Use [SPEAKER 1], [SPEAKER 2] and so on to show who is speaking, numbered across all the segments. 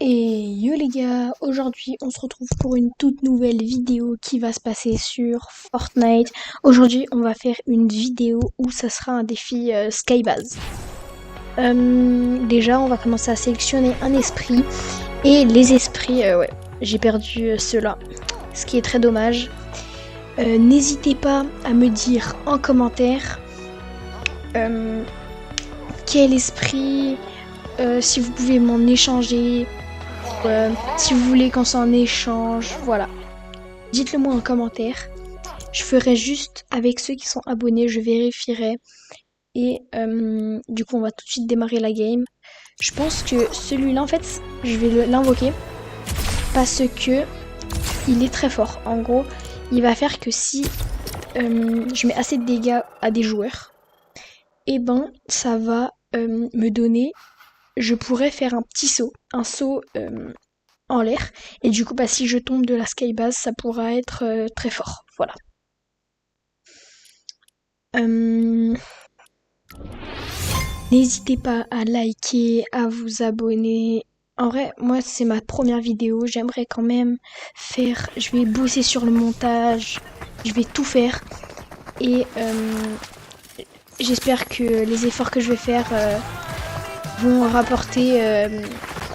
[SPEAKER 1] Et yo les gars, aujourd'hui on se retrouve pour une toute nouvelle vidéo qui va se passer sur Fortnite. Aujourd'hui on va faire une vidéo où ça sera un défi Skybase. Déjà on va commencer à sélectionner un esprit. Et les esprits, ouais, j'ai perdu ceux-là, ce qui est très dommage. N'hésitez pas à me dire en commentaire quel esprit, si vous pouvez m'en échanger. Si vous voulez qu'on s'en échange, voilà. Dites-le moi en commentaire. Je ferai juste avec ceux qui sont abonnés, je vérifierai. Et du coup, on va tout de suite démarrer la game. Je pense que celui-là, en fait, je vais l'invoquer. Parce que il est très fort. En gros, il va faire que si je mets assez de dégâts à des joueurs, et ben, ça va me donner... Je pourrais faire un petit saut. Un saut... en l'air, et du coup bah si je tombe de la skybase ça pourra être très fort, voilà. N'hésitez pas à liker, à vous abonner. En vrai moi c'est ma première vidéo, j'aimerais quand même faire, je vais bosser sur le montage, je vais tout faire et j'espère que les efforts que je vais faire vont rapporter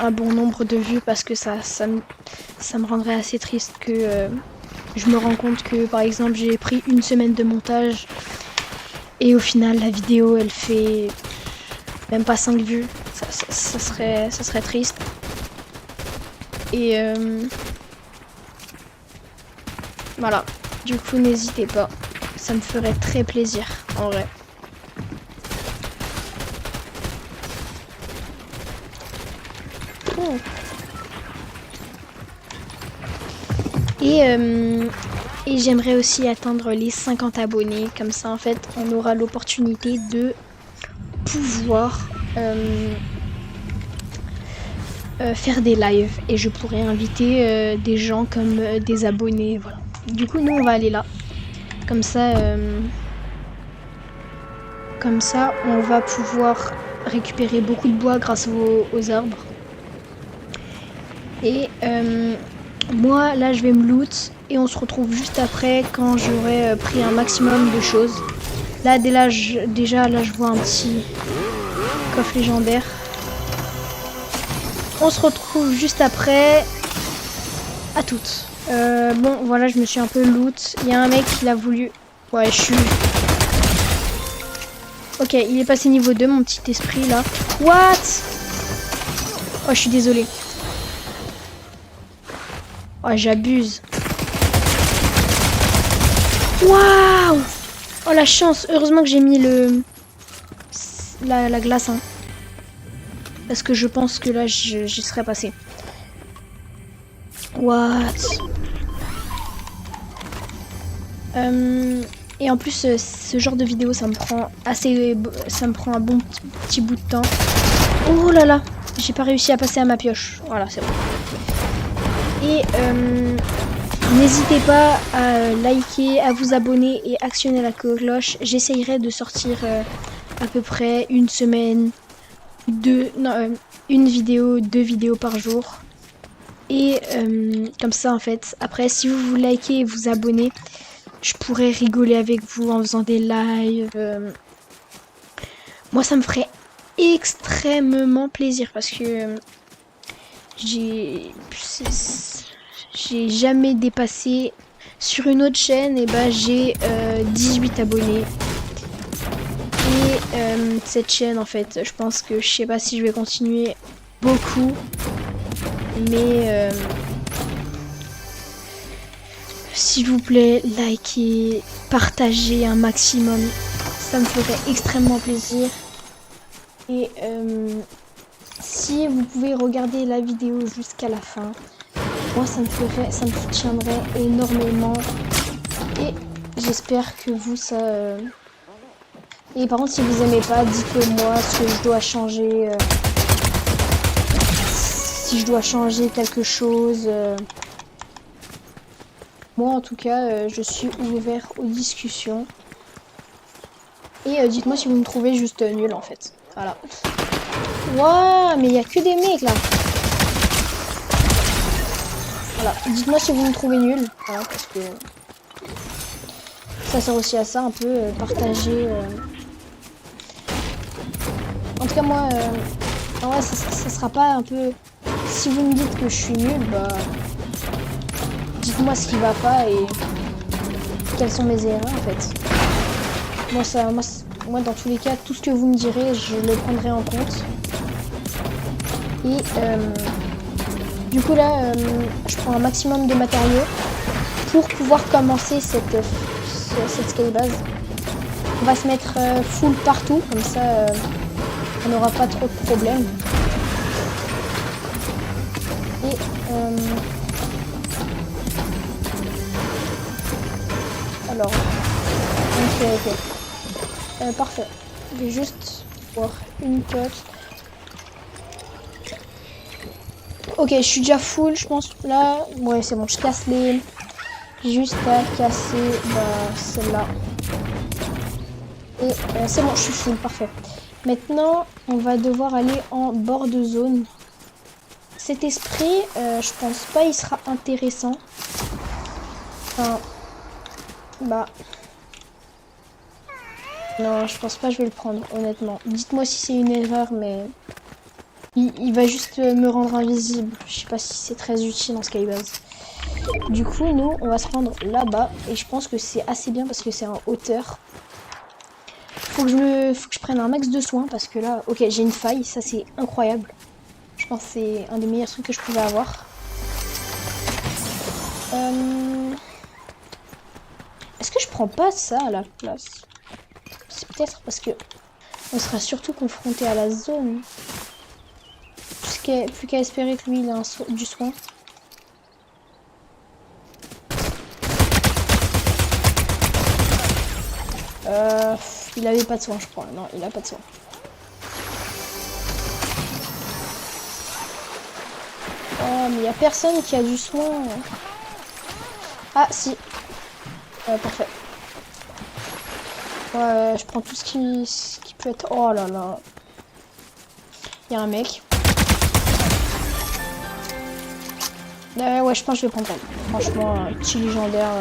[SPEAKER 1] un bon nombre de vues, parce que ça me rendrait assez triste que je me rends compte que par exemple j'ai pris une semaine de montage et au final la vidéo elle fait même pas 5 vues. Ça serait triste. Et voilà, du coup n'hésitez pas, ça me ferait très plaisir en vrai. Oh. Et j'aimerais aussi atteindre les 50 abonnés, comme ça en fait on aura l'opportunité de pouvoir faire des lives et je pourrais inviter des gens comme des abonnés, voilà. Du coup nous on va aller là, comme ça on va pouvoir récupérer beaucoup de bois grâce aux arbres. Et moi là je vais me loot et on se retrouve juste après quand j'aurai pris un maximum de choses. Là déjà là je vois un petit coffre légendaire. On se retrouve juste après. À toutes. Bon voilà, je me suis un peu loot. Il y a un mec qui l'a voulu. Ouais, je suis... Ok, il est passé niveau 2 mon petit esprit là. What? Oh, je suis désolée. Oh, j'abuse. Waouh! Oh la chance, heureusement que j'ai mis la glace, hein. Parce que je pense que là j'y serais passé. What? Et en plus ce genre de vidéo ça me prend un bon petit bout de temps. Oh là là, j'ai pas réussi à passer à ma pioche. Voilà, c'est bon. Et n'hésitez pas à liker, à vous abonner et actionner la cloche. J'essayerai de sortir à peu près une semaine, une vidéo, 2 vidéos par jour. Et comme ça en fait, après si vous likez et vous abonnez, je pourrais rigoler avec vous en faisant des lives. Moi ça me ferait extrêmement plaisir parce que j'ai jamais dépassé sur une autre chaîne, et bah j'ai 18 abonnés. Et cette chaîne en fait, je pense que je sais pas si je vais continuer beaucoup, mais s'il vous plaît, likez, partagez un maximum, ça me ferait extrêmement plaisir. Et si vous pouvez regarder la vidéo jusqu'à la fin, moi ça me soutiendrait énormément. Et j'espère que vous ça... Et par contre si vous aimez pas, dites-le moi ce que je dois changer. Si je dois changer quelque chose. Moi en tout cas je suis ouvert aux discussions. Et dites-moi si vous me trouvez juste nul en fait. Voilà. Waouh, mais il y a que des mecs là. Voilà. Dites-moi si vous me trouvez nul. Voilà, parce que ça sert aussi à ça, un peu partager. En tout cas, moi, en vrai, ça sera pas un peu. Si vous me dites que je suis nul, bah, dites-moi ce qui va pas et quelles sont mes erreurs en fait. Moi, dans tous les cas, tout ce que vous me direz, je le prendrai en compte. Et du coup là, je prends un maximum de matériaux pour pouvoir commencer cette skybase. On va se mettre full partout, comme ça on n'aura pas trop de problèmes. Et alors, ok. Parfait. Je vais juste voir une touch. Ok, je suis déjà full, je pense. Là, ouais, c'est bon, je casse les. Juste à casser celle-là. Et c'est bon, je suis full, parfait. Maintenant, on va devoir aller en bord de zone. Cet esprit, je pense pas il sera intéressant. Enfin, bah... Non, je pense pas je vais le prendre, honnêtement. Dites-moi si c'est une erreur, mais... Il va juste me rendre invisible. Je sais pas si c'est très utile en skybase. Du coup, nous, on va se rendre là-bas. Et je pense que c'est assez bien parce que c'est en hauteur. Faut que je prenne un max de soins parce que là... Ok, j'ai une faille, ça c'est incroyable. Je pense que c'est un des meilleurs trucs que je pouvais avoir. Est-ce que je prends pas ça à la place? C'est peut-être parce que on sera surtout confronté à la zone. Plus qu'à espérer que lui il a du soin. Il avait pas de soin, je crois. Non, il a pas de soin. Oh, mais il y a personne qui a du soin. Ah, si. Parfait. Ouais, je prends tout ce qui peut être... Oh là là. Il y a un mec. Ouais, je pense que je vais prendre elle. Franchement, un petit légendaire.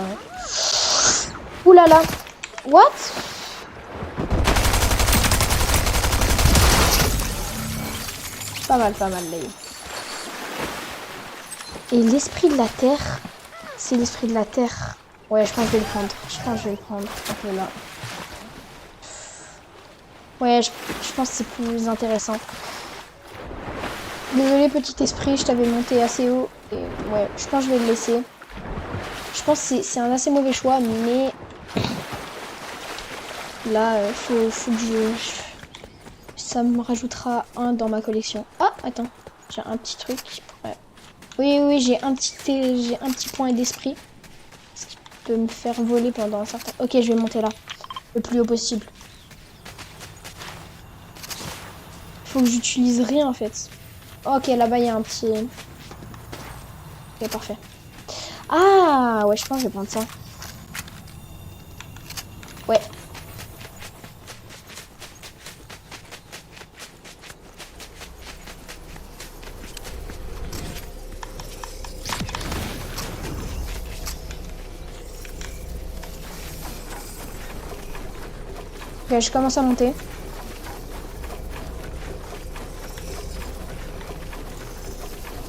[SPEAKER 1] Ouh là là. What? Pas mal, là. Et l'esprit de la terre. C'est l'esprit de la terre. Ouais, je pense que je vais le prendre. Ok, là. Ouais, je pense que c'est plus intéressant. Désolé, petit esprit, je t'avais monté assez haut. Et ouais, je pense que je vais le laisser. Je pense que c'est un assez mauvais choix, mais... Là, faut que ça me rajoutera un dans ma collection. Ah, attends. J'ai un petit truc. Ouais. Oui, j'ai un petit point d'esprit. Ce qui peut me faire voler pendant un certain... Ok, je vais monter là. Le plus haut possible. Faut que j'utilise rien, en fait. Ok, là-bas, il y a un petit... Ok, parfait. Ah, ouais, je pense que je vais prendre ça. Ouais. Ok, je commence à monter.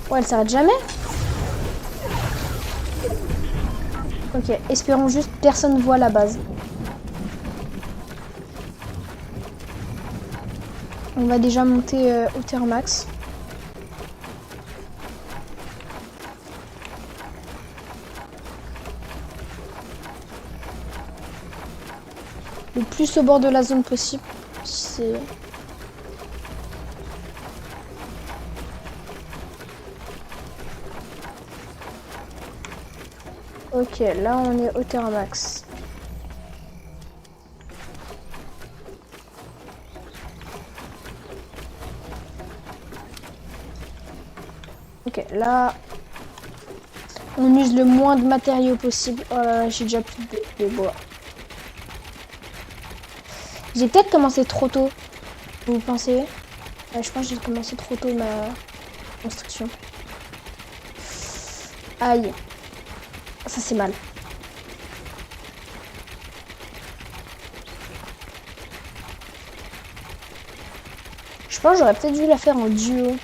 [SPEAKER 1] Ouais, elle s'arrête jamais. Ok, espérons juste que personne voit la base. On va déjà monter hauteur max. Le plus au bord de la zone possible. C'est... Ok, là on est hauteur max. Ok, là on use le moins de matériaux possible. Oh là là, j'ai déjà plus de bois. J'ai peut-être commencé trop tôt. Vous pensez? Je pense que j'ai commencé trop tôt ma construction. Aïe. Ça c'est mal. Je pense que j'aurais peut-être dû la faire en duo.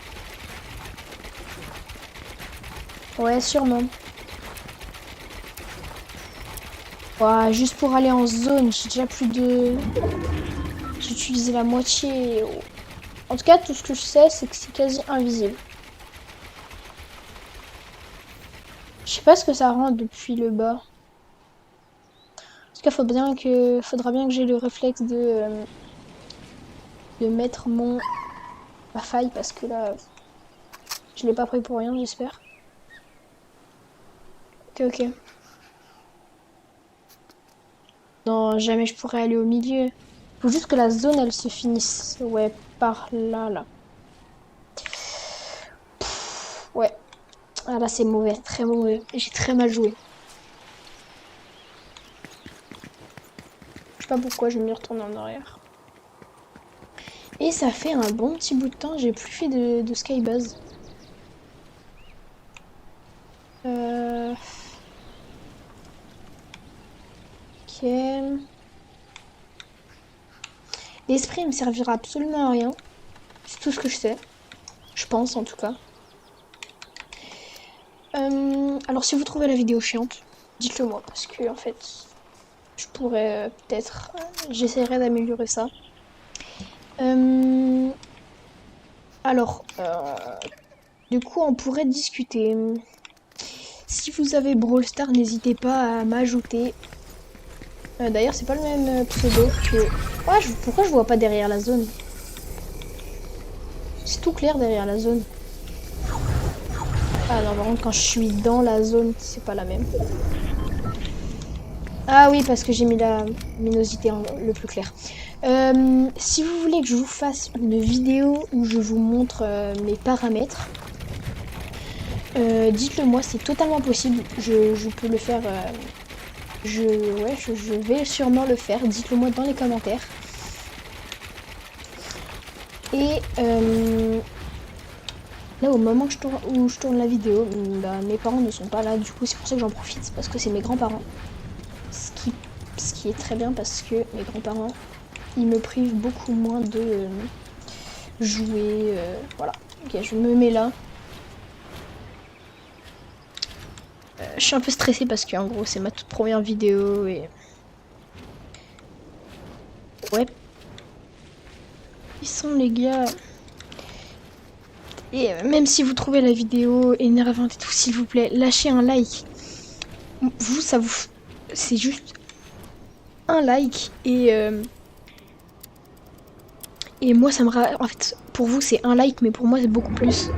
[SPEAKER 1] Ouais, sûrement. Ouais, juste pour aller en zone, j'ai déjà plus de... J'ai utilisé la moitié. En tout cas, tout ce que je sais, c'est que c'est quasi invisible. Je sais pas ce que ça rend depuis le bas. En tout cas, faudra bien que j'ai le réflexe de mettre ma faille parce que là, je l'ai pas pris pour rien, j'espère. Ok. Non, jamais je pourrais aller au milieu. Faut juste que la zone, elle se finisse. Ouais, par là, là. Ouais. Ah là, c'est mauvais, très mauvais. J'ai très mal joué. Je sais pas pourquoi, je vais me retourner en arrière. Et ça fait un bon petit bout de temps, j'ai plus fait de skybase. Ok. L'esprit me servira absolument à rien. C'est tout ce que je sais. Je pense en tout cas. Alors si vous trouvez la vidéo chiante, dites-le moi parce que en fait, je pourrais peut-être, j'essaierai d'améliorer ça. Alors, du coup, on pourrait discuter. Si vous avez Brawl Stars, n'hésitez pas à m'ajouter. D'ailleurs, c'est pas le même pseudo que... Ouais, pourquoi je vois pas derrière la zone? C'est tout clair derrière la zone. Ah non, par contre, quand je suis dans la zone, c'est pas la même. Ah oui, parce que j'ai mis la luminosité le plus clair. Si vous voulez que je vous fasse une vidéo où je vous montre mes paramètres, dites-le moi, c'est totalement possible. Je peux le faire. Je vais sûrement le faire. Dites-le moi dans les commentaires. Et là, au moment où je tourne la vidéo, bah, mes parents ne sont pas là. Du coup, c'est pour ça que j'en profite, parce que c'est mes grands-parents. Ce qui est très bien, parce que mes grands-parents, ils me privent beaucoup moins de jouer. Voilà. Ok, je me mets là. Je suis un peu stressée parce qu'en gros, c'est ma toute première vidéo et... Ouais. Ils sont les gars. Et même si vous trouvez la vidéo énervante et tout, s'il vous plaît, lâchez un like. Vous, ça vous... C'est juste un like et moi, ça me... En fait, pour vous, c'est un like, mais pour moi, c'est beaucoup plus.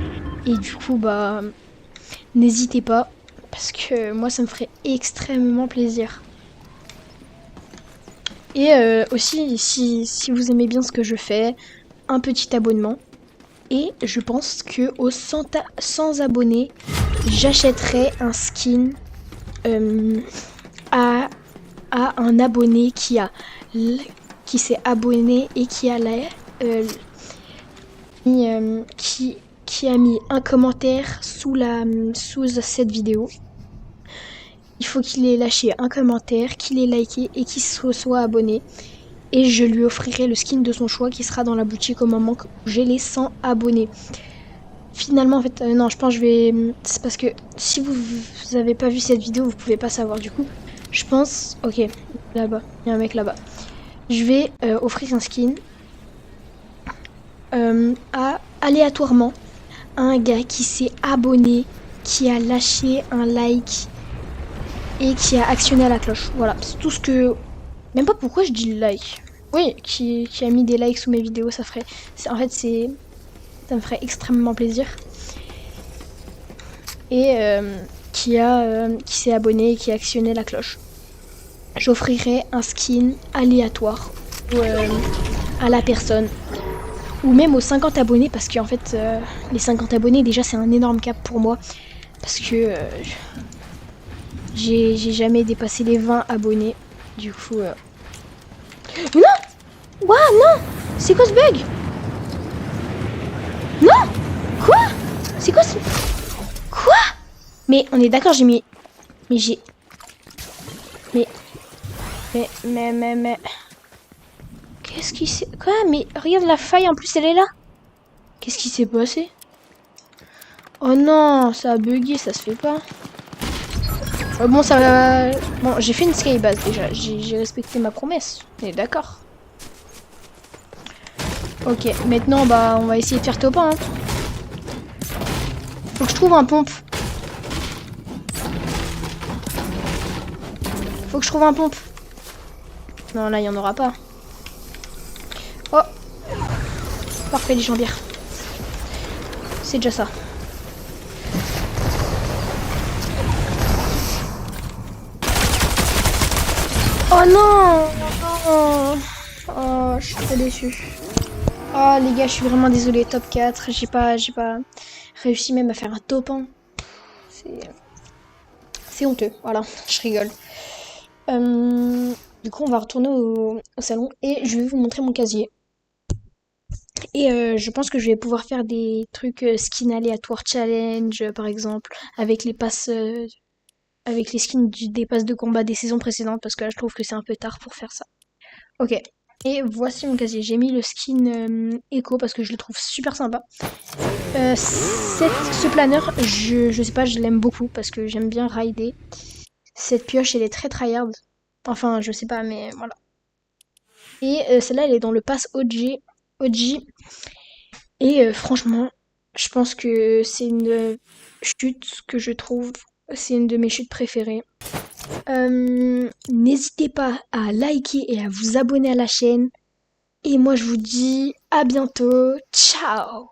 [SPEAKER 1] Et du coup, bah... N'hésitez pas, parce que moi, ça me ferait extrêmement plaisir. Et aussi, si vous aimez bien ce que je fais, un petit abonnement. Et je pense que aux 100 abonnés, j'achèterai un skin à un abonné qui s'est abonné et qui a qui a mis un commentaire sous cette vidéo. Il faut qu'il ait lâché un commentaire, qu'il ait liké et qu'il se soit abonné. Et je lui offrirai le skin de son choix qui sera dans la boutique au moment où j'ai les 100 abonnés. Finalement, en fait, non, je pense que je vais... C'est parce que si vous avez pas vu cette vidéo, vous pouvez pas savoir. Du coup, je pense... Ok, là-bas, il y a un mec là-bas. Je vais offrir un skin aléatoirement à un gars qui s'est abonné, qui a lâché un like et qui a actionné à la cloche. Voilà, c'est tout ce que... Même pas pourquoi je dis like. Oui, qui a mis des likes sous mes vidéos, ça ferait... Ça me ferait extrêmement plaisir. Et qui s'est abonné et qui a actionné la cloche. J'offrirai un skin aléatoire à la personne. Ou même aux 50 abonnés, parce qu'en fait, les 50 abonnés, déjà, c'est un énorme cap pour moi. Parce que j'ai jamais dépassé les 20 abonnés. Du coup... Non! Waouh, non! C'est quoi ce bug? Non! Quoi? C'est quoi ce... Quoi? Mais on est d'accord, j'ai mis... Mais j'ai... Mais... Qu'est-ce qui s'est... Quoi? Mais regarde la faille, en plus elle est là. Qu'est-ce qui s'est passé? Oh non, ça a bugué, ça se fait pas. Bon, ça va... Bon, j'ai fait une skybase déjà. J'ai respecté ma promesse. On est d'accord. Ok, maintenant, bah, on va essayer de faire top 1. Hein. Faut que je trouve un pompe. Faut que je trouve un pompe. Non, là, il n'y en aura pas. Oh! Parfait, les jambières. C'est déjà ça. Oh non! Oh, oh, je suis trop déçue. Oh les gars, je suis vraiment désolée. Top 4. J'ai pas réussi même à faire un top 1. C'est honteux. Voilà, je rigole. Du coup, on va retourner au salon et je vais vous montrer mon casier. Et je pense que je vais pouvoir faire des trucs skin aléatoire challenge, par exemple, avec les passes, avec les skins des passes de combat des saisons précédentes, parce que là, je trouve que c'est un peu tard pour faire ça. Ok. Et voici mon casier. J'ai mis le skin Echo parce que je le trouve super sympa. Ce planeur, je sais pas, je l'aime beaucoup parce que j'aime bien rider. Cette pioche, elle est très tryhard. Enfin, je sais pas, mais voilà. Et celle-là, elle est dans le pass OG. Et franchement, je pense que c'est une chute que je trouve, c'est une de mes chutes préférées. N'hésitez pas à liker et à vous abonner à la chaîne. Et moi, je vous dis à bientôt. Ciao!